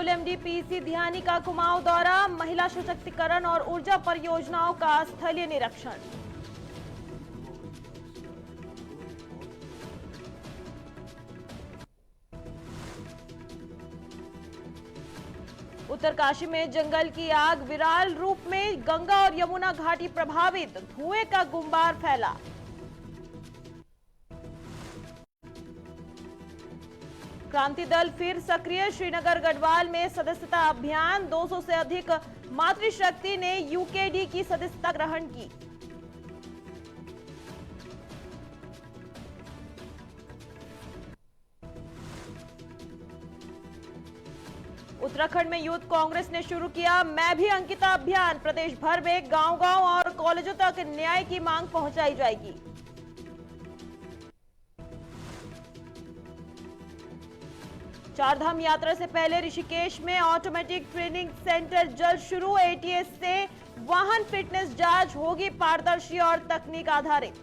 Rahul MD PC ध्यानी का कुमाऊं दौरा, महिला सशक्तिकरण और ऊर्जा परियोजनाओं का स्थलीय निरीक्षण। उत्तरकाशी में जंगल की आग, विराल रूप में गंगा और यमुना घाटी प्रभावित, धुएं का गुंबार फैला। क्रांति दल फिर सक्रिय, श्रीनगर गढ़वाल में सदस्यता अभियान, 200 से अधिक मातृशक्ति ने यूकेडी की सदस्यता ग्रहण की। उत्तराखंड में यूथ कांग्रेस ने शुरू किया मैं भी अंकिता अभियान, प्रदेश भर में गांव-गांव और कॉलेजों तक न्याय की मांग पहुंचाई जाएगी। चारधाम यात्रा से पहले ऋषिकेश में ऑटोमेटिक ट्रेनिंग सेंटर जल्द शुरू, एटीएस से वाहन फिटनेस जांच होगी पारदर्शी और तकनीक आधारित।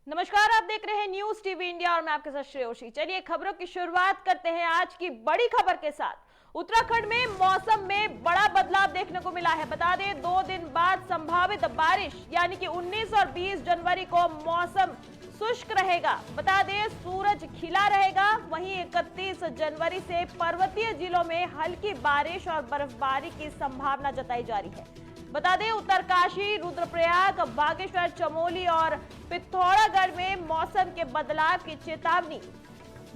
नमस्कार, आप देख रहे हैं न्यूज टीवी इंडिया और मैं आपके साथ श्रेयोशी। चलिए खबरों की शुरुआत करते हैं आज की बड़ी खबर के साथ। उत्तराखंड में मौसम में बड़ा बदलाव देखने को मिला है। बता दें 2 दिन बाद संभावित बारिश यानी कि 19 और 20 जनवरी को मौसम शुष्क रहेगा। बता दें सूरज खिला रहेगा। वहीं 31 जनवरी से पर्वतीय जिलों में हल्की बारिश और बर्फबारी की संभावना जताई जा रही है। बता दें उत्तरकाशी, रुद्रप्रयाग, बागेश्वर, चमोली और पिथौरागढ़ में मौसम के बदलाव की चेतावनी।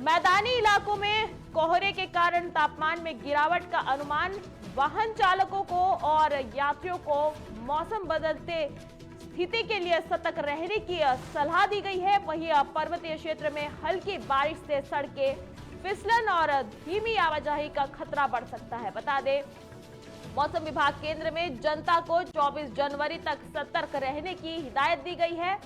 मैदानी इलाकों में कोहरे के कारण तापमान में गिरावट का अनुमान। वाहन चालकों को और यात्रियों को मौसम बदलते स्थिति के लिए सतर्क रहने की सलाह दी गई है। वहीं पर्वतीय क्षेत्र में हल्की बारिश से सड़कें फिसलन और धीमी आवाजाही का खतरा बढ़ सकता है। बता दें मौसम विभाग केंद्र में जनता को 24 जनवरी तक सतर्क रहने की हिदायत दी गई है।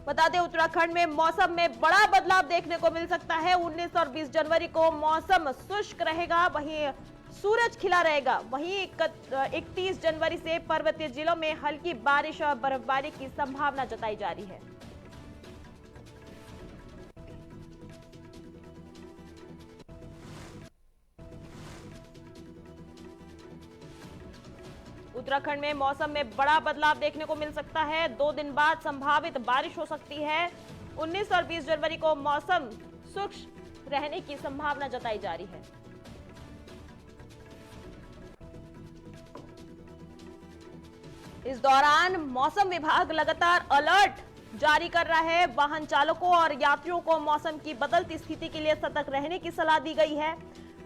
बता दें उत्तराखंड में मौसम में बड़ा बदलाव देखने को मिल सकता है। 19 और 20 जनवरी को मौसम शुष्क रहेगा, वहीं सूरज खिला रहेगा। वहीं 31 जनवरी से पर्वतीय जिलों में हल्की बारिश और बर्फबारी की संभावना जताई जा रही है। उत्तराखंड में मौसम में बड़ा बदलाव देखने को मिल सकता है। 2 दिन बाद संभावित बारिश हो सकती है। 19 और 20 जनवरी को मौसम शुष्क रहने की संभावना जताई जा रही है। इस दौरान मौसम विभाग लगातार अलर्ट जारी कर रहा है। वाहन चालकों और यात्रियों को मौसम की बदलती स्थिति के लिए सतर्क रहने की सलाह दी गई है।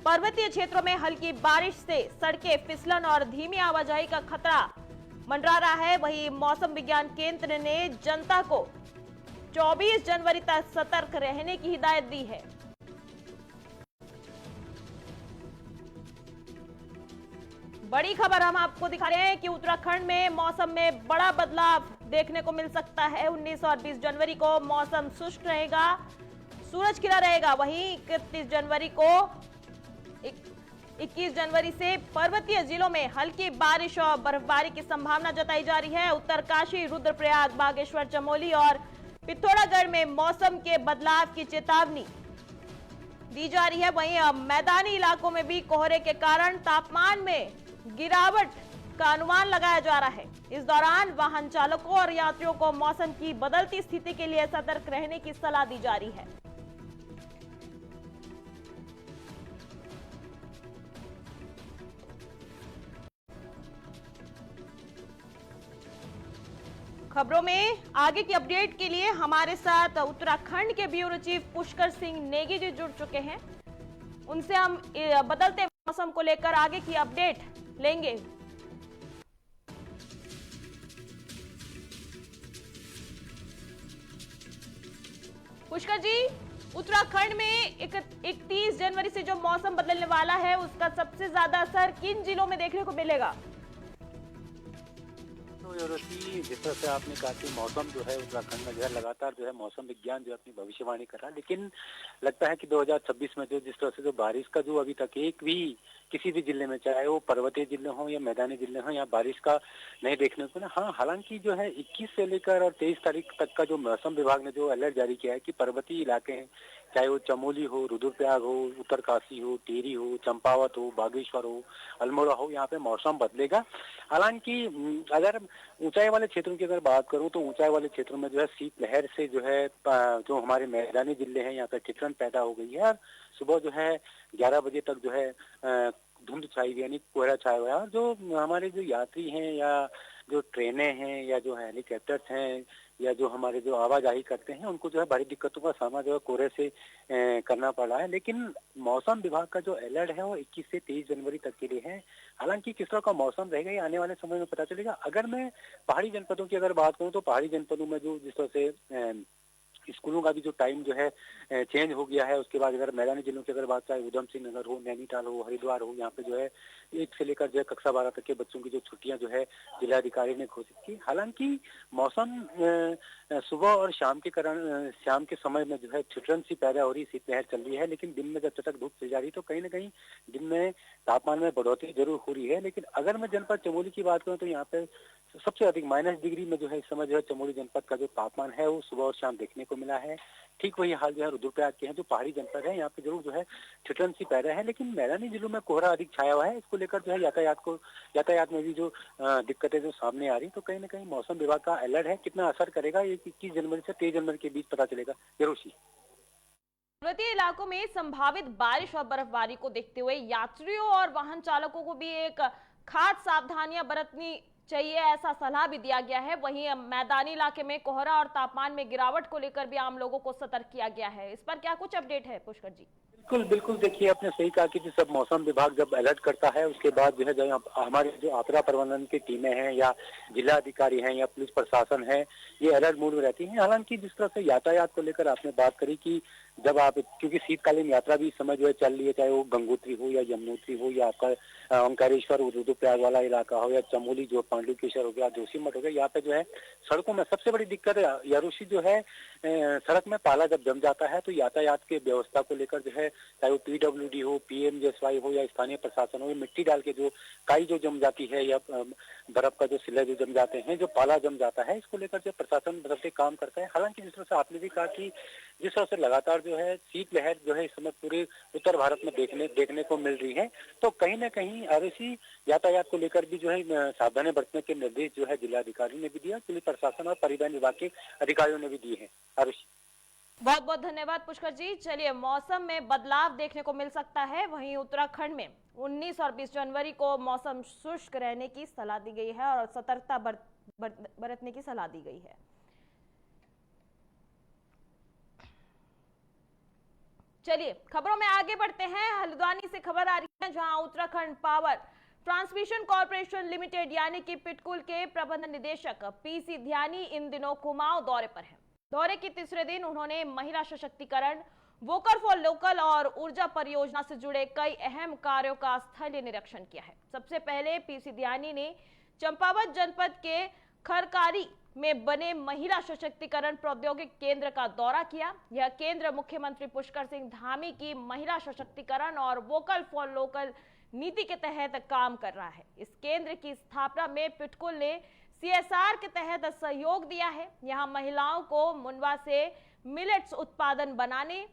पर्वतीय क्षेत्रों में हल्की बारिश से सड़कें फिसलन और धीमी आवाजाही का खतरा मंडरा रहा है। वहीं मौसम विज्ञान केंद्र ने जनता को 24 जनवरी तक सतर्क रहने की हिदायत दी है। बड़ी खबर हम आपको दिखा रहे हैं कि उत्तराखंड में मौसम में बड़ा बदलाव देखने को मिल सकता है। 19 और 20 जनवरी को मौसम शुष्क रहेगा, सूरज खिला रहेगा। वहीं 31 जनवरी को 21 जनवरी से पर्वतीय जिलों में हल्की बारिश और बर्फबारी की संभावना जताई जा रही है। उत्तरकाशी, रुद्रप्रयाग, बागेश्वर, चमोली और पिथौरागढ़ में मौसम के बदलाव की चेतावनी दी जा रही है। वहीं मैदानी इलाकों में भी कोहरे के कारण तापमान में गिरावट का अनुमान लगाया जा रहा है। इस दौरान वाहन चालकों और यात्रियों को मौसम की बदलती स्थिति के लिए सतर्क रहने की सलाह दी जा रही है। खबरों में आगे की अपडेट के लिए हमारे साथ उत्तराखंड के ब्यूरो चीफ पुष्कर सिंह नेगी जी जुड़ चुके हैं। उनसे हम बदलते मौसम को लेकर आगे की अपडेट लेंगे। पुष्कर जी, उत्तराखंड में 31 जनवरी से जो मौसम बदलने वाला है उसका सबसे ज्यादा असर किन जिलों में देखने को मिलेगा? तो यूरोपी जिस तरह से आपने कहा कि मौसम जो है उत्तराखंड में जो है लगातार जो है मौसम विज्ञान जो है अपनी भविष्यवाणी कर रहा है, लेकिन लगता है कि 2026 में जो जिस तरह से जो बारिश का जो अभी तक एक भी किसी भी जिले में, चाहे वो पर्वतीय जिले हों या मैदानी जिले हों, या बारिश का नहीं देखने को ना। हाँ, हालांकि जो है 21 से लेकर और 23 तारीख तक का जो मौसम विभाग ने जो अलर्ट जारी किया है कि पर्वतीय इलाके हैं, चाहे वो चमोली हो, रुद्रप्रयाग हो, उत्तरकाशी हो, टिहरी हो, चंपावत हो, बागेश्वर हो, अल्मोड़ा हो, यहाँ पे मौसम बदलेगा। हालांकि अगर ऊंचाई वाले क्षेत्रों की अगर बात करूं तो ऊंचाई वाले क्षेत्रों में जो है शीतलहर से जो है जो हमारे मैदानी जिले हैं यहाँ पे ठिठुरन पैदा हो गई है। और सुबह जो है 11 बजे तक जो है धुंध छाई हुई, यानी कोहरा छाया हुआ है। और जो हमारे जो यात्री हैं या जो ट्रेनें हैं या जो हेलीकॉप्टर्स हैं या जो हमारे जो आवाजाही करते हैं, उनको जो है बड़ी दिक्कतों का सामना जो है कोहरे से करना पड़ रहा है। लेकिन मौसम विभाग का जो अलर्ट है वो 21 से 23 जनवरी तक के लिए है। हालांकि किस तरह का मौसम रहेगा ये आने वाले समय में पता चलेगा। अगर मैं पहाड़ी जनपदों की अगर बात करूं तो पहाड़ी जनपदों में जो जिस तरह से स्कूलों का भी जो टाइम जो है चेंज हो गया है। उसके बाद अगर मैदानी जिलों की अगर बात, चाहे उधम सिंह नगर हो, नैनीताल हो, हरिद्वार हो, यहाँ पे जो है 1 से लेकर जो है कक्षा 12 तक के बच्चों की जो छुट्टियां जो है जिलाधिकारी ने घोषित की। हालांकि मौसम सुबह और शाम के समय में जो है ठिठुरन सी पैदा हो रही, शीतलहर चल रही है। लेकिन दिन में जब तक धूप चली जा रही तो कहीं ना कहीं दिन में तापमान में बढ़ोतरी जरूर हो रही है। लेकिन अगर मैं जनपद चमोली की बात करूँ तो यहाँ पे सबसे अधिक -डिग्री में जो है इस समय जो है चमोली जनपद का जो तापमान है वो सुबह और शाम देखने को मिला है। ठीक वही हाल जो है रुद्रप्रयाग के हैं, जो पहाड़ी जनपद है, यहाँ पे जरूर जो है ठिठुरन सी पैदा है। लेकिन मैदानी जिलों में कोहरा अधिक छाया हुआ है। इसको लेकर जो है यातायात में भी जो दिक्कतें जो सामने आ रही, तो कहीं ना कहीं मौसम विभाग का अलर्ट है। कितना असर करेगा ये 21 जनवरी से 23 जनवरी के बीच पता चलेगा। जरूर सी पर्वतीय इलाकों में संभावित बारिश और बर्फबारी को देखते हुए यात्रियों और वाहन चालकों को भी एक खास सावधानियां बरतनी चाहिए, ऐसा सलाह भी दिया गया है। वहीं मैदानी इलाके में कोहरा और तापमान में गिरावट को लेकर भी आम लोगों को सतर्क किया गया है। इस पर क्या कुछ अपडेट है पुष्कर जी? बिल्कुल बिल्कुल, देखिए आपने सही कहा कि सब मौसम विभाग जब अलर्ट करता है उसके बाद जो है हमारे जो आपदा प्रबंधन की टीमें हैं या जिला अधिकारी हैं या पुलिस प्रशासन है, ये अलर्ट मोड में रहती हैं। हालांकि जिस तरह से यातायात को लेकर आपने बात करी कि जब आप, क्योंकि शीतकालीन यात्रा भी इस समय जो है चल रही है, चाहे वो गंगोत्री हो या यमुनोत्री हो या आपका ओंकारेश्वर रुद्रप्रयाग वाला इलाका हो या चमोली जो पांडुकेश्वर हो गया, जोशीमठ हो गया, यहाँ पे जो है सड़कों में सबसे बड़ी दिक्कत यारूशी जो है सड़क में पाला जब जम जाता है तो यातायात के व्यवस्था को लेकर जो है, चाहे वो पीडब्ल्यूडी हो, पीएमजेएसवाई हो या स्थानीय प्रशासन हो, मिट्टी डाल के जो काई जो जम जाती है या बर्फ का जो सिले जो जम जाते हैं, जो पाला जम जाता है, इसको लेकर जो प्रशासन बदलते काम करता है। हालांकि जिस तरह से आपने भी कहा कि जिस तरह से लगातार जो है शीतलहर जो है इस समय पूरे उत्तर भारत में देखने को मिल रही है, तो कहीं ना कहीं आरसी यातायात को लेकर भी जो है सावधानी बरतने के निर्देश जो है जिलाधिकारी ने भी दिया, पुलिस प्रशासन और परिवहन विभाग के अधिकारियों ने भी दिए हैं। आरुषि, बहुत बहुत धन्यवाद पुष्कर जी। चलिए, मौसम में बदलाव देखने को मिल सकता है। वहीं उत्तराखंड में 19 और 20 जनवरी को मौसम शुष्क रहने की सलाह दी गई है और सतर्कता बरतने की सलाह दी गई है। चलिए, खबरों में आगे बढ़ते हैं। हल्द्वानी से खबर आ रही है, जहां Uttarakhand power transmission corporation limited यानी कि पिटकुल के प्रबंध निदेशक पीसी ध्यानी इन दिनों कुमाऊं दौरे पर हैं। दौरे के तीसरे दिन उन्होंने महिला सशक्तिकरण, वोकल फॉर लोकल और ऊर्जा परियोजना से जुड़े कई अहम कार्यों का स्थलीय निरीक्षण किया है। सबसे पहले पीसी ध्यानी ने चंपावत जनपद के खरकारी में बने महिला सशक्तिकरण प्रौद्योगिक केंद्र का दौरा किया। यह केंद्र मुख्यमंत्री पुष्कर सिंह धामी की महिला सशक्तिकरण और वोकल फॉर लोकल नीति के तहत काम कर रहा है। इस केंद्र की स्थापना में पिटकुल ने सीएसआर के तहत सहयोग दिया है। यहाँ महिलाओं को मुनवा से मिलेट्स उत्पादन बनाने,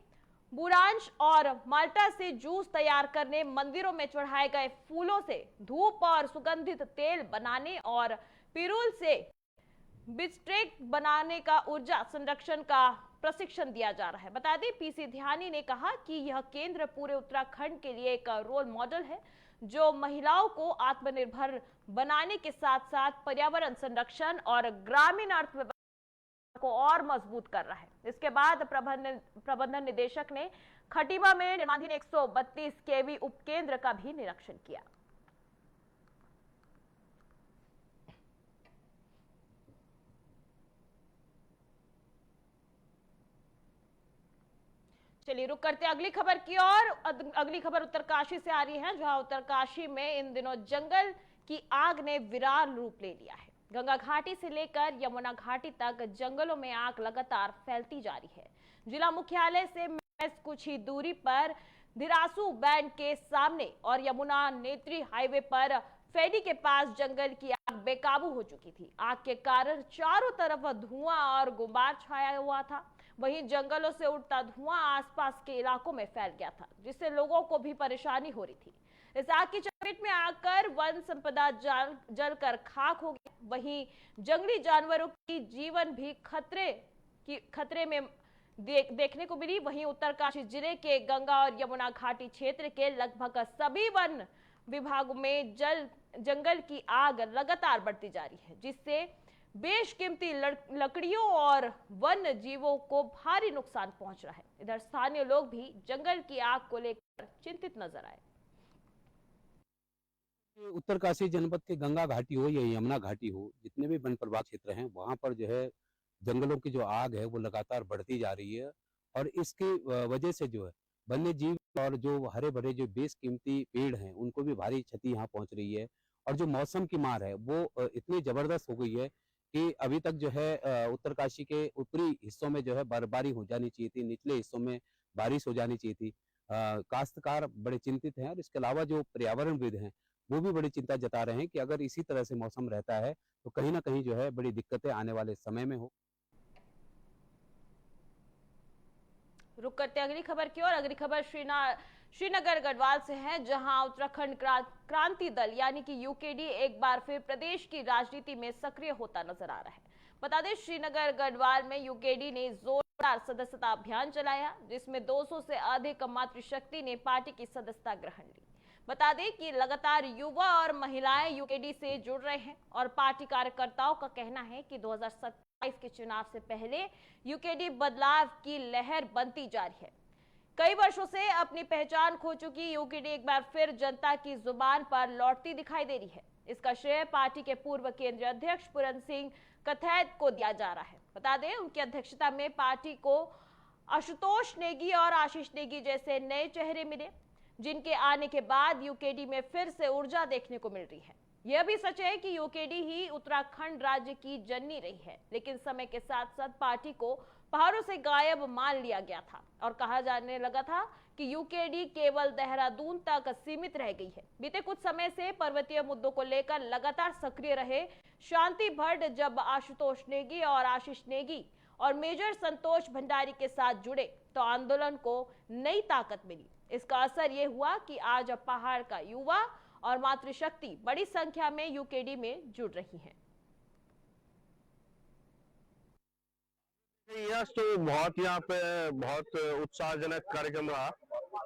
बुरांश और माल्टा से जूस तैयार करने, मंदिरों में चढ़ाए गए फूलों से धूप और सुगंधित तेल बनाने और पिरूल से बिस्ट्रेक बनाने का ऊर्जा संरक्षण का प्रशिक्षण दिया जा रहा है। बता दें, पीसी ध्यानी ने कहा कि यह केंद्र पूरे उत्तराखंड के लिए एक रोल मॉडल है, जो महिलाओं को आत्मनिर्भर बनाने के साथ साथ पर्यावरण संरक्षण और ग्रामीण अर्थव्यवस्था को और मजबूत कर रहा है। इसके बाद प्रबंधन निदेशक ने खटीमा में निर्माणाधीन 132 केवी उपकेंद्र का भी निरीक्षण किया। चलिए, रुक करते अगली खबर की ओर। अगली खबर उत्तरकाशी से आ रही है, जहां उत्तरकाशी में इन दिनों जंगल की आग ने विराट रूप ले लिया है। गंगा घाटी से लेकर यमुना घाटी तक जंगलों में आग लगातार फैलती जा रही है। जिला मुख्यालय से महज कुछ ही दूरी पर धिरासू बैंड के सामने और यमुना नेत्री हाईवे पर फेडी के पास जंगल की आग बेकाबू हो चुकी थी। आग के कारण चारों तरफ धुआं और गुबार छाया हुआ था। वहीं जंगलों से उठता धुआं आसपास के इलाकों में फैल गया था, जिससे लोगों को भी परेशानी हो रही थी। इस आग की चपेट में आकर वन संपदा जलकर खाक हो गई। वहीं जंगली जानवरों की जीवन भी खतरे में देखने को मिली। वहीं उत्तरकाशी जिले के गंगा और यमुना घाटी क्षेत्र के लगभग सभी वन विभागों में जंगल की आग लगातार बढ़ती जा रही है, जिससे बेशकीमती लकड़ियों और वन्य जीवों को भारी नुकसान पहुंच रहा है। इधर स्थानीय लोग भी जंगल की आग को लेकर चिंतित नजर आए। उत्तरकाशी जनपद के गंगा घाटी हो या यमुना घाटी हो, जितने भी वन प्रभाग क्षेत्र हैं वहां पर जो है जंगलों की जो आग है वो लगातार बढ़ती जा रही है। और इसकी वजह से जो है वन्य जीव और जो हरे भरे जो बेशकीमती पेड़ हैं उनको भी भारी क्षति यहाँ पहुंच रही है। और जो मौसम की मार है वो इतनी जबरदस्त हो गई है कि अभी तक जो है उत्तरकाशी के ऊपरी हिस्सों में जो है बर्फबारी हो जानी चाहिए थी, निचले हिस्सों में बारिश हो जानी चाहिए थी। काश्तकार बड़े चिंतित हैं और इसके अलावा जो पर्यावरणविद हैं वो भी बड़ी चिंता जता रहे हैं कि अगर इसी तरह से मौसम रहता है तो कहीं ना कहीं जो है बड़ी दिक्कतें आने वाले समय में हो। रुक करते अगली खबर की ओर। अगली खबर श्रीनगर गढ़वाल से है, जहां उत्तराखंड क्रांति दल यानी कि यूकेडी एक बार फिर प्रदेश की राजनीति में सक्रिय होता नजर आ रहा है। बता दें, श्रीनगर गढ़वाल में यूकेडी ने जोरदार सदस्यता अभियान चलाया, जिसमें 200 से अधिक मातृशक्ति ने पार्टी की सदस्यता ग्रहण ली। बता दें कि लगातार युवा और महिलाएं यूकेडी से जुड़ रहे हैं और पार्टी कार्यकर्ताओं का कहना है कि 2027 के चुनाव से पहले यूकेडी बदलाव की लहर बनती जा रही है। कई वर्षों से अपनी पहचान खो चुकी यूकेडी एक बार फिर जनता की जुबान पर लौटती दिखाई दे रही है। इसका श्रेय पार्टी के पूर्व केंद्रीय अध्यक्ष पूरन सिंह कथैत को दिया जा रहा है। बता दें, उनकी अध्यक्षता में पार्टी को आशुतोष नेगी और आशीष नेगी जैसे नए चेहरे मिले, जिनके आने के बाद यूकेडी में फिर से ऊर्जा देखने को मिल रही है। यह भी सच है कि यूकेडी ही उत्तराखंड राज्य की जननी रही है, लेकिन समय के साथ साथ पार्टी को पहाड़ों से गायब मान लिया गया था और कहा जाने लगा था कि यूकेडी केवल देहरादून तक सीमित रह गई है। बीते कुछ समय से पर्वतीय मुद्दों को लेकर लगातार सक्रिय रहे शांति भट्ट जब आशुतोष नेगी और आशीष नेगी और मेजर संतोष भंडारी के साथ जुड़े तो आंदोलन को नई ताकत मिली। इसका असर यह हुआ कि आज अब पहाड़ का युवा और मातृशक्ति बड़ी संख्या में यूकेडी में जुड़ रही हैं। यस, तो बहुत यहाँ पे बहुत उत्साहजनक कार्यक्रम रहा।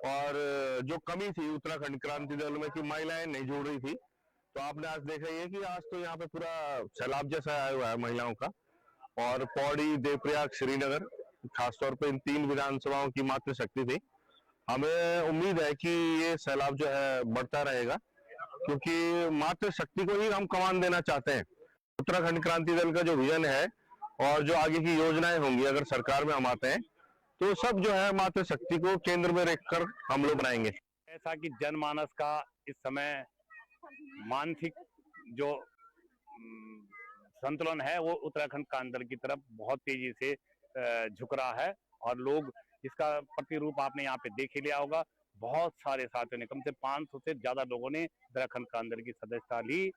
और जो कमी थी उत्तराखंड क्रांति दल में कि महिलाएं नहीं जुड़ रही थी, तो आपने आज देखा ही है कि आज तो यहाँ पे पूरा सैलाब जैसा आया हुआ है महिलाओं का। और पौड़ी, देवप्रयाग, श्रीनगर, खासतौर पे इन 3 विधानसभाओं की मातृशक्ति थी। हमें उम्मीद है कि ये सैलाब जो है बढ़ता रहेगा, क्योंकि मातृशक्ति को ही हम कमान देना चाहते हैं। उत्तराखंड क्रांति दल का जो विजन है और जो आगे की योजनाएं होंगी अगर सरकार में हम आते हैं तो सब जो है मातृशक्ति को केंद्र में रखकर हम लोग बनाएंगे। ऐसा कि जनमानस का इस समय मानसिक जो संतुलन है वो उत्तराखंड क्रांति दल की तरफ बहुत तेजी से झुक रहा है। और लोग इसका प्रतिरूप आपने यहाँ पे देख ही लिया होगा। बहुत सारे साथियों ने, कम से 500 से ज्यादा लोगों ने उत्तराखंड क्रांति दल की सदस्यता ली।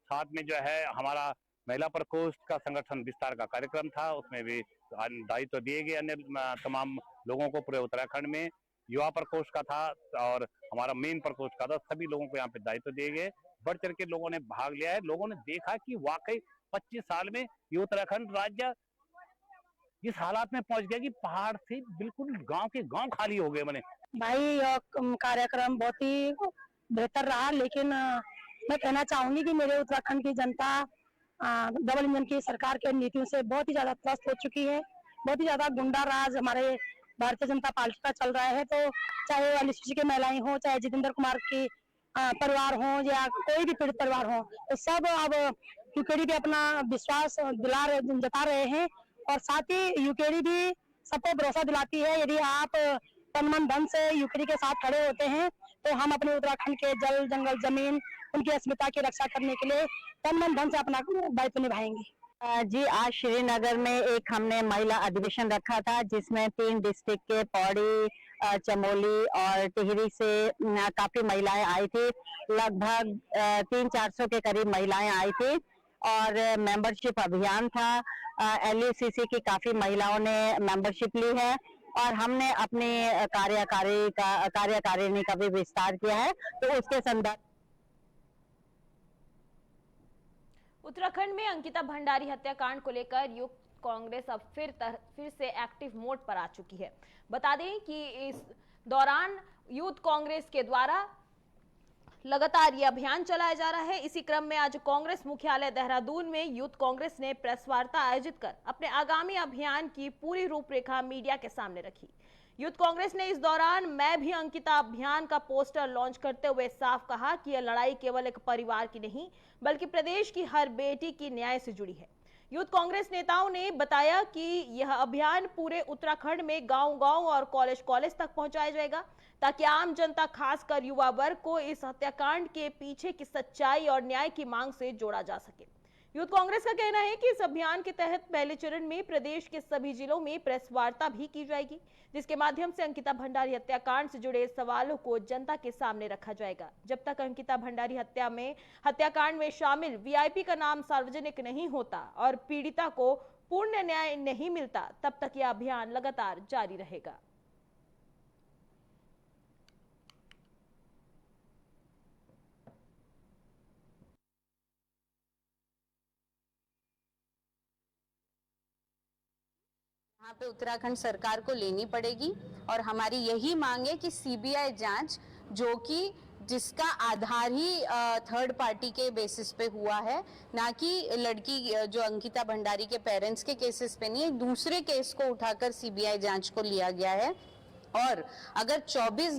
साथ में जो है हमारा महिला प्रकोष्ठ का संगठन विस्तार का कार्यक्रम था, उसमें भी दायित्व दिए गए अन्य तमाम लोगों को पूरे उत्तराखंड में। युवा प्रकोष्ठ का था और हमारा मेन प्रकोष्ठ का था, सभी लोगों को यहाँ पे दायित्व दिए गए। बढ़ चढ़ के लोगों ने भाग लिया है। लोगों ने देखा कि वाकई 25 साल में ये उत्तराखंड राज्य इस हालात में पहुंच गया कि पहाड़ से बिल्कुल गांव के गांव खाली हो गए। मैंने भाई यह कार्यक्रम बहुत ही बेहतर रहा, लेकिन मैं कहना चाहूंगी कि मेरे उत्तराखंड की जनता डबल इंजन की सरकार के नीतियों से बहुत ही ज्यादा त्रस्त हो चुकी है। बहुत ही ज्यादा गुंडा राज हमारे भारतीय जनता पार्टी का चल रहा है। तो चाहे अनुसूचित की महिलाएं हो, चाहे जितेंद्र कुमार की परिवार हो या कोई भी पीड़ित परिवार हो, तो सब अब यूकेडी पे अपना विश्वास जता रहे हैं। और साथ ही यूकेडी भी सबको भरोसा दिलाती है, यदि आप तन मन धन से यूकेडी के साथ खड़े होते हैं तो हम अपने उत्तराखंड के जल जंगल जमीन उनकी अस्मिता की रक्षा करने के लिए तन मन धन से अपना दायित्व निभाएंगे। जी, आज श्रीनगर में एक हमने महिला अधिवेशन रखा था जिसमें 3 डिस्ट्रिक्ट के पौड़ी, चमोली और टिहरी से काफी महिलाएं आई थी। लगभग 300-400 के करीब महिलाएं आई थी और मेंबरशिप अभियान था। LUCC की काफी महिलाओं ने मेंबरशिप ली है और हमने अपनी कार्यकारिणी का भी विस्तार किया है, तो उसके संदर्भ उत्तराखंड में अंकिता भंडारी हत्याकांड को लेकर युक्त कांग्रेस अब फिर से एक्टिव मोड पर आ चुकी है। बता दें कि इस दौरान यूथ कांग्रेस के द्वारा लगातार ये अभियान चलाया जा रहा है। इसी क्रम में आज कांग्रेस मुख्यालय देहरादून में यूथ कांग्रेस ने प्रेस वार्ता आयोजित कर अपने आगामी अभियान की पूरी रूपरेखा मीडिया के सामने रखी। यूथ कांग्रेस ने इस दौरान मैं भी अंकिता अभियान का पोस्टर लॉन्च करते हुए साफ कहा कि यह लड़ाई केवल एक परिवार की नहीं बल्कि प्रदेश की हर बेटी की न्याय से जुड़ी है। यूथ कांग्रेस नेताओं ने बताया कि यह अभियान पूरे उत्तराखंड में गांव-गांव और कॉलेज तक पहुंचाया जाएगा ताकि आम जनता खासकर युवा वर्ग को इस हत्याकांड के पीछे की सच्चाई और न्याय की मांग से जोड़ा जा सके। यूथ कांग्रेस का कहना है कि इस अभियान के तहत पहले चरण में प्रदेश के सभी जिलों में प्रेस वार्ता भी की जाएगी, जिसके माध्यम से अंकिता भंडारी हत्याकांड से जुड़े सवालों को जनता के सामने रखा जाएगा। जब तक अंकिता भंडारी हत्याकांड में शामिल VIP का नाम सार्वजनिक नहीं होता और पीड़िता को पूर्ण न्याय नहीं मिलता, तब तक यह अभियान लगातार जारी रहेगा। यहाँ पे उत्तराखंड सरकार को लेनी पड़ेगी और हमारी यही मांग है कि CBI जांच, जो कि जिसका आधार ही थर्ड पार्टी के बेसिस पे हुआ है, ना कि लड़की जो अंकिता भंडारी के पेरेंट्स के केसेस पे नहीं, दूसरे केस को उठाकर CBI जांच को लिया गया है। और अगर 24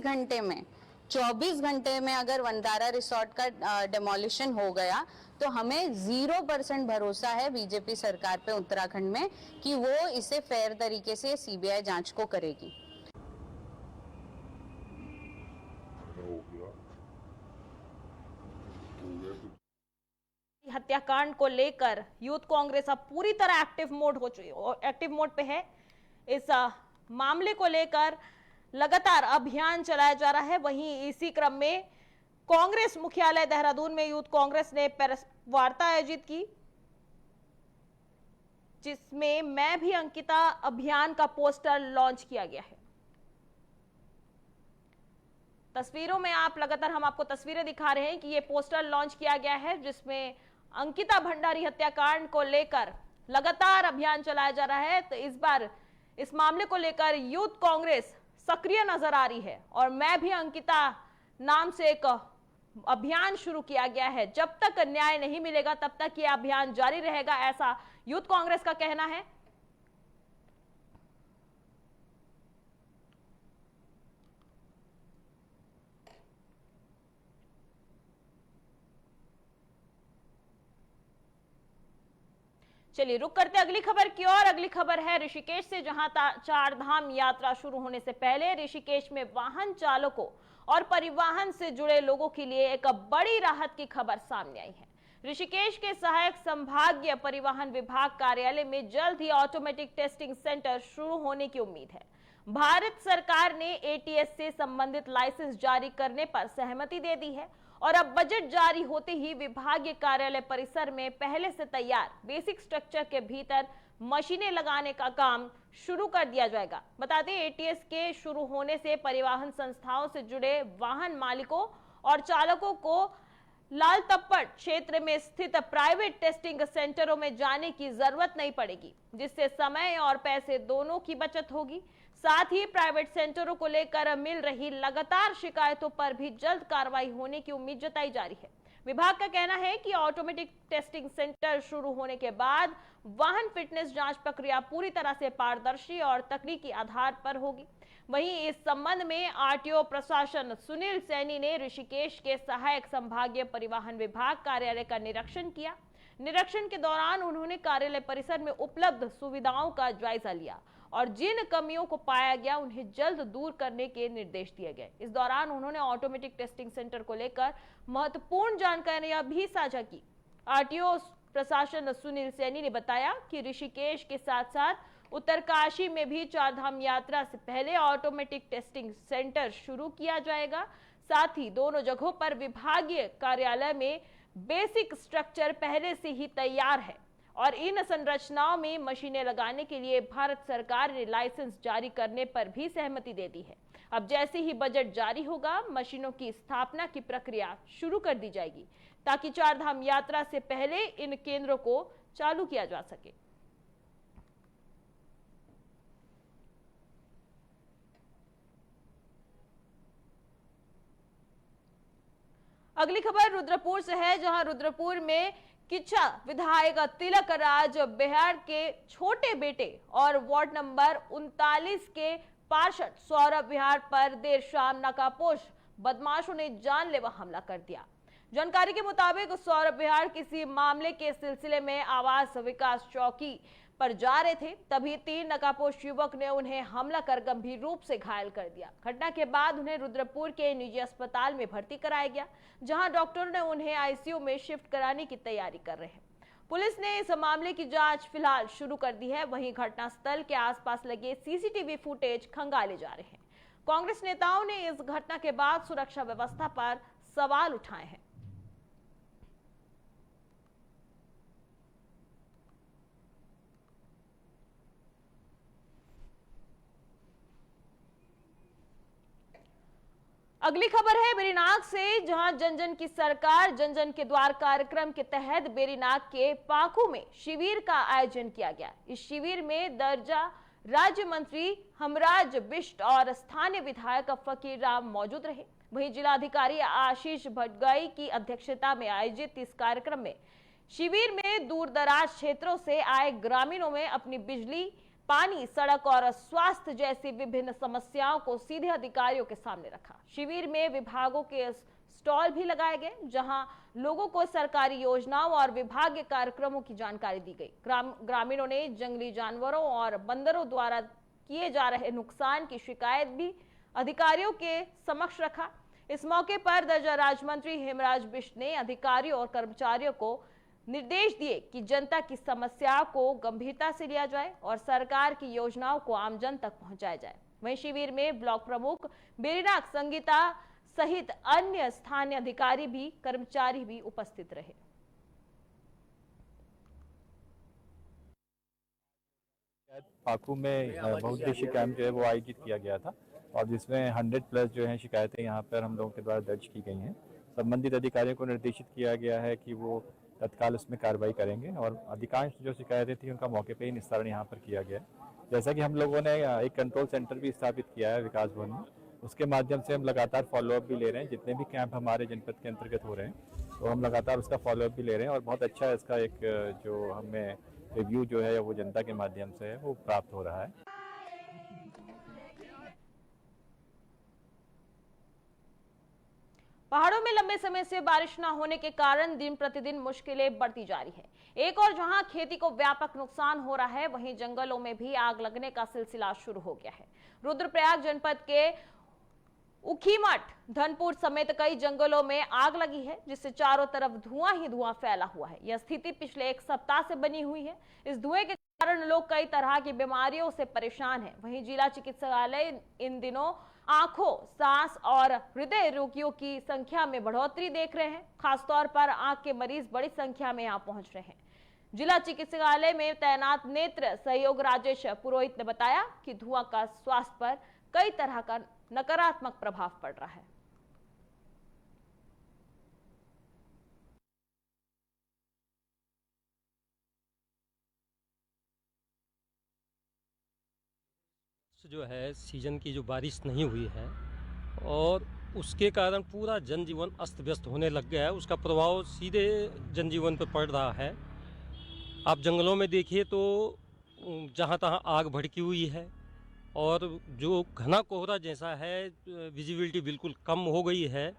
घंटे में अगर वंदारा रिसोर्ट का डेमोलिशन हो गया तो हमें 0% भरोसा है बीजेपी सरकार पे उत्तराखंड में कि वो इसे फेयर तरीके से CBI जांच को करेगी। हत्याकांड को लेकर यूथ कांग्रेस अब पूरी तरह एक्टिव मोड पे है। इस मामले को लेकर लगातार अभियान चलाया जा रहा है। वहीं इसी क्रम में कांग्रेस मुख्यालय देहरादून में यूथ कांग्रेस ने प्रेस वार्ता आयोजित की, जिसमें मैं भी अंकिता अभियान का पोस्टर लॉन्च किया गया है। तस्वीरों में हम आपको तस्वीरें दिखा रहे हैं कि ये पोस्टर लॉन्च किया गया है, जिसमें अंकिता भंडारी हत्याकांड को लेकर लगातार अभियान चलाया जा रहा है। तो इस बार इस मामले को लेकर यूथ कांग्रेस सक्रिय नजर आ रही है और मैं भी अंकिता नाम से एक अभियान शुरू किया गया है। जब तक न्याय नहीं मिलेगा तब तक यह अभियान जारी रहेगा, ऐसा यूथ कांग्रेस का कहना है। चलिए रुक करते अगली खबर की ओर। अगली खबर है ऋषिकेश से, जहां चार धाम यात्रा शुरू होने से पहले ऋषिकेश में वाहन चालकों और परिवहन से जुड़े लोगों के लिए एक बड़ी राहत की खबर सामने आई है। ऋषिकेश के सहायक संभागीय परिवहन विभाग कार्यालय में जल्द ही ऑटोमेटिक टेस्टिंग सेंटर शुरू होने की उम्मीद है। भारत सरकार ने ATS से संबंधित लाइसेंस जारी करने पर सहमति दे दी है और अब बजट जारी होते ही विभागीय कार्यालय परिसर में पहले से तैयार बेसिक स्ट्रक्चर के भीतर मशीनें लगाने का काम शुरू कर दिया जाएगा। बता दें, ATS के शुरू होने से परिवहन संस्थाओं से जुड़े वाहन मालिकों और चालकों को लाल तप्पड़ क्षेत्र में स्थित प्राइवेट टेस्टिंग सेंटरों में जाने की जरूरत नहीं पड़ेगी, जिससे समय और पैसे दोनों की बचत होगी। साथ ही प्राइवेट सेंटरों को लेकर मिल रही लगातार शिकायतों पर भी जल्द कार्रवाई होने की उम्मीद जताई जा रही है। विभाग का कहना है कि ऑटोमेटिक टेस्टिंग सेंटर शुरू होने के बाद वाहन फिटनेस जांच प्रक्रिया पूरी तरह से पारदर्शी और तकनीकी आधार पर होगी। वहीं इस संबंध में RTO प्रशासन सुनील सैनी ने ऋषिकेश के सहायक संभागीय परिवहन विभाग कार्यालय का निरीक्षण किया। निरीक्षण के दौरान उन्होंने कार्यालय परिसर में उपलब्ध सुविधाओं का जायजा लिया और जिन कमियों को पाया गया उन्हें जल्द दूर करने के निर्देश दिए गए। इस दौरान उन्होंने ऑटोमेटिक टेस्टिंग सेंटर को लेकर महत्वपूर्ण जानकारियां भी साझा की। आरटीओ प्रशासन सुनील सैनी ने बताया कि ऋषिकेश के साथ साथ उत्तरकाशी में भी चारधाम यात्रा से पहले ऑटोमेटिक टेस्टिंग सेंटर शुरू किया जाएगा। साथ ही दोनों जगहों पर विभागीय कार्यालय में बेसिक स्ट्रक्चर पहले से ही तैयार है और इन संरचनाओं में मशीनें लगाने के लिए भारत सरकार ने लाइसेंस जारी करने पर भी सहमति दे दी है। अब जैसे ही बजट जारी होगा, मशीनों की स्थापना की प्रक्रिया शुरू कर दी जाएगी ताकि चारधाम यात्रा से पहले इन केंद्रों को चालू किया जा सके। अगली खबर रुद्रपुर से है, जहां रुद्रपुर में किच्छा विधायक तिलक राज बिहार के छोटे बेटे और वार्ड नंबर 39 के पार्षद सौरभ विहार पर देर शाम नकाबपोश बदमाशों ने जानलेवा हमला कर दिया। जानकारी के मुताबिक सौरभ विहार किसी मामले के सिलसिले में आवास विकास चौकी पर जा रहे थे, तभी 3 नकाबपोश युवक ने उन्हें हमला कर गंभीर रूप से घायल कर दिया। घटना के बाद उन्हें रुद्रपुर के निजी अस्पताल में भर्ती कराया गया, जहां डॉक्टरों ने उन्हें आईसीयू में शिफ्ट कराने की तैयारी कर रहे हैं। पुलिस ने इस मामले की जांच फिलहाल शुरू कर दी है। वहीं घटनास्थल के आसपास लगे सीसीटीवी फुटेज खंगाले जा रहे हैं। कांग्रेस नेताओं ने इस घटना के बाद सुरक्षा व्यवस्था पर सवाल उठाए हैं। अगली खबर है बेरीनाग से, जहां जन जन की सरकार जन जन के द्वार कार्यक्रम के तहत बेरीनाग के पाखू में शिविर का आयोजन किया गया। इस शिविर में दर्जा राज्य मंत्री हमराज बिष्ट और स्थानीय विधायक फकीर राम मौजूद रहे। वहीं जिलाधिकारी आशीष भटगाई की अध्यक्षता में आयोजित इस कार्यक्रम में शिविर में दूर दराज क्षेत्रों से आए ग्रामीणों में अपनी बिजली, पानी, सड़क और स्वास्थ्य जैसी विभिन्न समस्याओं को सीधे अधिकारियों के सामने रखा। शिविर में विभागों के स्टॉल भी लगाए गए, जहां लोगों को सरकारी योजनाओं और विभागीय कार्यक्रमों की जानकारी दी गई। ग्रामीणों ने जंगली जानवरों और बंदरों द्वारा किए जा रहे नुकसान की शिकायत भी अधिकारियों के समक्ष रखा। इस मौके पर दर्जा राज्य मंत्री हेमराज बिष्ट ने अधिकारियों और कर्मचारियों को निर्देश दिए कि जनता की समस्याओं को गंभीरता से लिया जाए और सरकार की योजनाओं को आमजन तक पहुंचाया जाए। वहीं शिविर में ब्लॉक प्रमुख बेरीनाग संगीता सहित अन्य स्थानीय अधिकारी भी, कर्मचारी भी उपस्थित रहे। पाकू में बहुउद्देशीय कैंप जो है वो आयोजित किया गया था और जिसमें 100+ जो है शिकायतें यहाँ पर हम लोगों के द्वारा दर्ज की गई हैं। संबंधित अधिकारियों को निर्देशित किया गया है कि वो तत्काल उसमें कार्रवाई करेंगे और अधिकांश जो शिकायतें थी उनका मौके पे ही निस्तारण यहाँ पर किया गया। जैसा कि हम लोगों ने एक कंट्रोल सेंटर भी स्थापित किया है विकास भवन में, उसके माध्यम से हम लगातार फॉलोअप भी ले रहे हैं। जितने भी कैंप हमारे जनपद के अंतर्गत हो रहे हैं तो हम लगातार उसका फॉलोअप भी ले रहे हैं और बहुत अच्छा इसका एक जो हमें रिव्यू जो है वो जनता के माध्यम से है वो प्राप्त हो रहा है। पहाड़ों में लंबे समय से बारिश न होने के कारण दिन प्रतिदिन मुश्किलें बढ़ती जा रही है। एक और जहां खेती को व्यापक नुकसान हो रहा है, वहीं जंगलों में भी आग लगने का सिलसिला शुरू हो गया है। रुद्रप्रयाग जनपद के उखीमठ, धनपुर समेत कई जंगलों में आग लगी है, जिससे चारों तरफ धुआं ही धुआं फैला हुआ है। यह स्थिति पिछले 1 सप्ताह से बनी हुई है। इस धुएं के कारण लोग कई तरह की बीमारियों से परेशान हैं। वहीं जिला चिकित्सालय इन दिनों आंखों, सांस और हृदय रोगियों की संख्या में बढ़ोतरी देख रहे हैं। खासतौर पर आंख के मरीज बड़ी संख्या में यहां पहुंच रहे हैं। जिला चिकित्सालय में तैनात नेत्र सहयोग राजेश पुरोहित ने बताया कि धुआं का स्वास्थ्य पर कई तरह का नकारात्मक प्रभाव पड़ रहा है। जो है सीजन की जो बारिश नहीं हुई है और उसके कारण पूरा जनजीवन अस्त व्यस्त होने लग गया है। उसका प्रभाव सीधे जनजीवन पर पड़ रहा है। आप जंगलों में देखिए तो जहाँ तहाँ आग भड़की हुई है और जो घना कोहरा जैसा है, विजिबिलिटी बिल्कुल कम हो गई है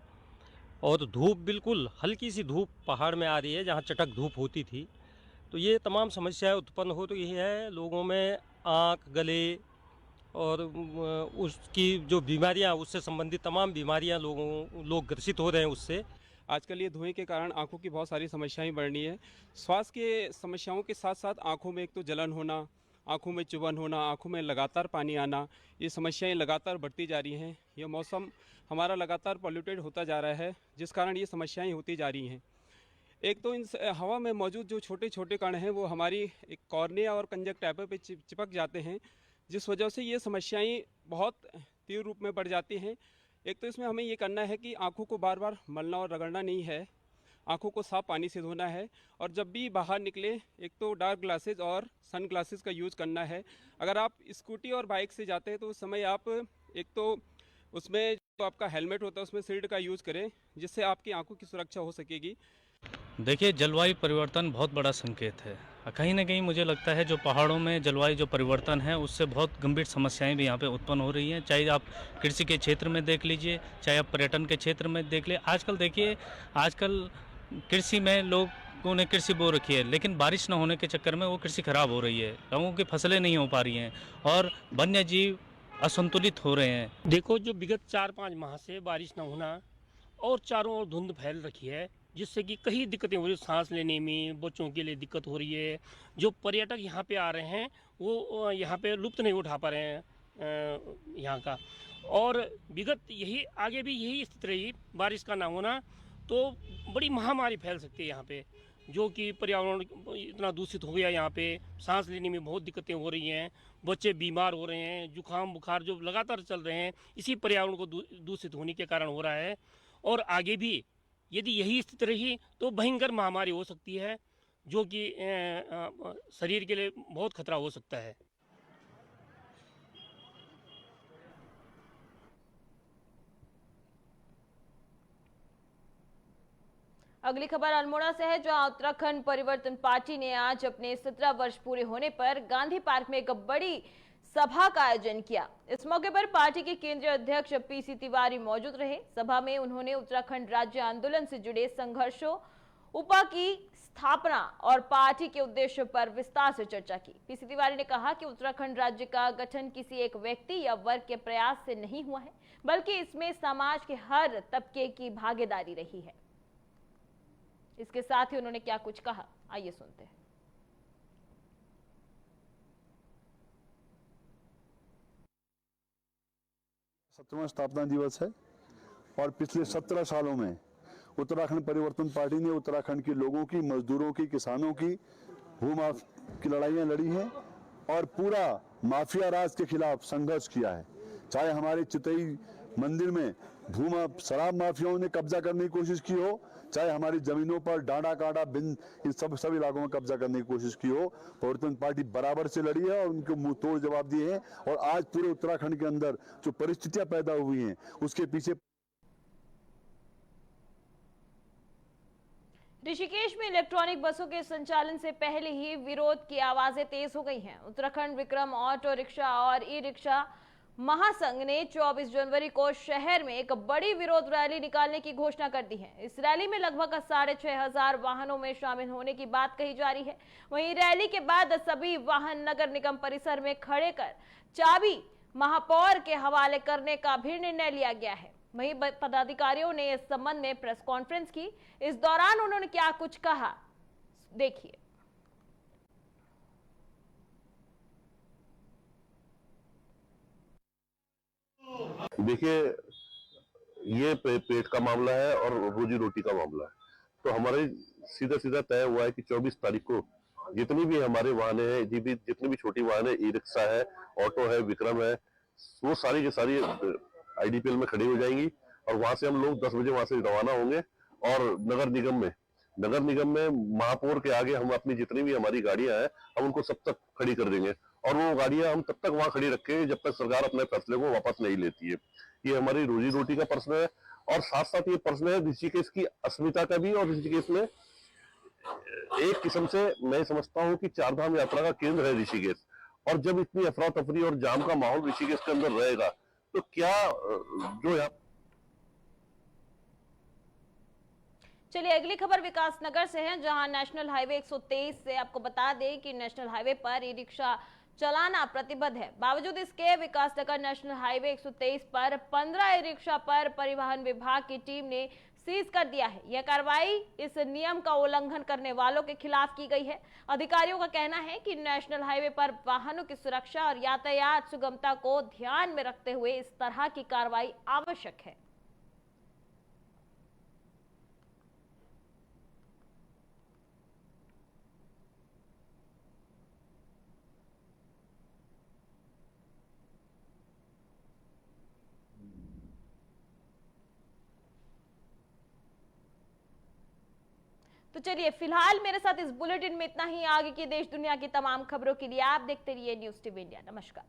और धूप बिल्कुल हल्की सी धूप पहाड़ में आ रही है जहाँ चटक धूप होती थी। तो ये तमाम समस्याएं उत्पन्न हो रही है। लोगों में आँख, गले और उसकी जो बीमारियां, उससे संबंधित तमाम बीमारियां लोग ग्रसित हो रहे हैं उससे। आजकल ये धुएं के कारण आंखों की बहुत सारी समस्याएं बढ़ रही है। स्वास्थ्य के समस्याओं के साथ साथ आंखों में एक तो जलन होना, आंखों में चुभन होना, आंखों में लगातार पानी आना, ये समस्याएं लगातार बढ़ती जा रही हैं। यह मौसम हमारा लगातार पॉल्यूटेड होता जा रहा है, जिस कारण ये समस्याएं होती जा रही हैं। एक तो इन हवा में मौजूद जो छोटे छोटे कण हैं वो हमारी एक कॉर्निया और कंजक्टिवा पे चिपक जाते हैं, जिस वजह से ये समस्याएं बहुत तीव्र रूप में बढ़ जाती हैं। एक तो इसमें हमें ये करना है कि आंखों को बार बार मलना और रगड़ना नहीं है, आंखों को साफ पानी से धोना है, और जब भी बाहर निकले एक तो डार्क ग्लासेज और सन ग्लासेज का यूज़ करना है। अगर आप स्कूटी और बाइक से जाते हैं तो उस समय आप एक तो उसमें जो आपका हेलमेट होता है उसमें शील्ड का यूज़ करें, जिससे आपकी आंखों की सुरक्षा हो सकेगी। देखिए, जलवायु परिवर्तन बहुत बड़ा संकेत है। कहीं ना कहीं मुझे लगता है जो पहाड़ों में जलवायु जो परिवर्तन है उससे बहुत गंभीर समस्याएं भी यहाँ पे उत्पन्न हो रही हैं। चाहे आप कृषि के क्षेत्र में देख लीजिए, चाहे आप पर्यटन के क्षेत्र में देख लीजिए। आजकल देखिए, आजकल कृषि में लोगों ने कृषि बो रखी है, लेकिन बारिश न होने के चक्कर में वो कृषि खराब हो रही है, लोगों की फसलें नहीं हो पा रही हैं और वन्य जीव असंतुलित हो रहे हैं। देखो, जो विगत 4-5 माह से बारिश न होना और चारों ओर धुंध फैल रखी है, जिससे कि कई दिक्कतें हो रही है। सांस लेने में बच्चों के लिए दिक्कत हो रही है। जो पर्यटक यहाँ पे आ रहे हैं वो यहाँ पे लुत्फ नहीं उठा पा रहे हैं यहाँ का। और विगत यही आगे भी यही स्थिति रही, बारिश का ना होना तो बड़ी महामारी फैल सकती है यहाँ पे, जो कि पर्यावरण इतना दूषित हो गया। यहाँ पे सांस लेने में बहुत दिक्कतें हो रही हैं, बच्चे बीमार हो रहे हैं, जुकाम बुखार जो लगातार चल रहे हैं इसी पर्यावरण को दूषित होने के कारण हो रहा है। और आगे भी यदि यही स्थिति रही तो भयंकर महामारी हो सकती है, जो कि शरीर के लिए बहुत खतरा हो सकता है। अगली खबर अल्मोड़ा से है, जहां उत्तराखंड परिवर्तन पार्टी ने आज अपने 17 वर्ष पूरे होने पर गांधी पार्क में एक बड़ी सभा का आयोजन किया। इस मौके पर पार्टी के केंद्रीय अध्यक्ष पीसी तिवारी मौजूद रहे। सभा में उन्होंने उत्तराखंड राज्य आंदोलन से जुड़े संघर्षों, उपा की स्थापना और पार्टी के उद्देश्य पर विस्तार से चर्चा की। पीसी तिवारी ने कहा कि उत्तराखंड राज्य का गठन किसी एक व्यक्ति या वर्ग के प्रयास से नहीं हुआ है, बल्कि इसमें समाज के हर तबके की भागीदारी रही है। इसके साथ ही उन्होंने क्या कुछ कहा, आइए सुनते हैं। 17वां स्थापना दिवस है और पिछले 17 सालों में उत्तराखंड परिवर्तन पार्टी ने उत्तराखंड के लोगों की, मजदूरों की, किसानों की भूमाफ की लड़ाइयां लड़ी हैं और पूरा माफिया राज के खिलाफ संघर्ष किया है। चाहे हमारे चितई मंदिर में शराब माफियाओं ने कब्जा करने की कोशिश की हो, चाहे हमारी जमीनों पर डांडा कांडा बिन इन सब इलाकों में कब्जा करने की कोशिश की हो, परिवर्तन पार्टी बराबर से लड़ी है और उनको मुंह तोड़ जवाब दिए हैं। और आज पूरे उत्तराखंड के अंदर जो परिस्थितियां पैदा हुई हैं उसके पीछे ऋषिकेश में इलेक्ट्रॉनिक बसों के संचालन से पहले ही विरोध की आवाजें तेज हो गई हैं। उत्तराखंड विक्रम ऑटो रिक्शा और ई रिक्शा महासंघ ने 24 जनवरी को शहर में एक बड़ी विरोध रैली निकालने की घोषणा कर दी है। इस रैली में लगभग 6,500 वाहनों में शामिल होने की बात कही जा रही है। वहीं रैली के बाद सभी वाहन नगर निगम परिसर में खड़े कर चाबी महापौर के हवाले करने का भी निर्णय लिया गया है। वहीं पदाधिकारियों ने इस संबंध में प्रेस कॉन्फ्रेंस की। इस दौरान उन्होंने क्या कुछ कहा, देखिए। देखिए, ये पेट का मामला है और रोजी रोटी का मामला है। तो हमारे सीधा सीधा तय हुआ है कि 24 तारीख को जितनी भी हमारे वाहन है, जितनी भी छोटी वाहन है, ई रिक्शा है, ऑटो है, विक्रम है, वो सारी की सारी IDPL में खड़ी हो जाएंगी और वहां से हम लोग 10 बजे वहां से रवाना होंगे और नगर निगम में महापौर के आगे हम अपनी जितनी भी हमारी गाड़ियां हैं हम उनको सब तक खड़ी कर देंगे और वो गाड़ियां हम तब तक वहां खड़ी रखेंगे जब तक सरकार अपने फैसले को वापस नहीं लेती है। ये हमारी रोजी रोटी का प्रश्न है और साथ साथ ये प्रश्न है ऋषिकेश की अस्मिता का भी। और ऋषिकेश में एक किस्म से मैं समझता हूँ कि 4 धाम यात्रा का केंद्र है ऋषिकेश, और जब इतनी अफरा तफरी और जाम का माहौल ऋषिकेश के अंदर रहेगा तो क्या जो यहाँ। चलिए अगली खबर विकासनगर से है, जहां नेशनल हाईवे 123 से आपको बता दें कि नेशनल हाईवे पर ई रिक्शा चलाना प्रतिबद्ध है। बावजूद इसके विकासनगर नेशनल हाईवे 123 पर 15 ई-रिक्शा पर परिवहन विभाग की टीम ने सीज कर दिया है। यह कार्रवाई इस नियम का उल्लंघन करने वालों के खिलाफ की गई है। अधिकारियों का कहना है कि नेशनल हाईवे पर वाहनों की सुरक्षा और यातायात सुगमता को ध्यान में रखते हुए इस तरह की कार्रवाई आवश्यक है। तो चलिए फिलहाल मेरे साथ इस बुलेटिन में इतना ही। आगे की देश दुनिया की तमाम खबरों के लिए आप देखते रहिए न्यूज़ टीवी इंडिया। नमस्कार।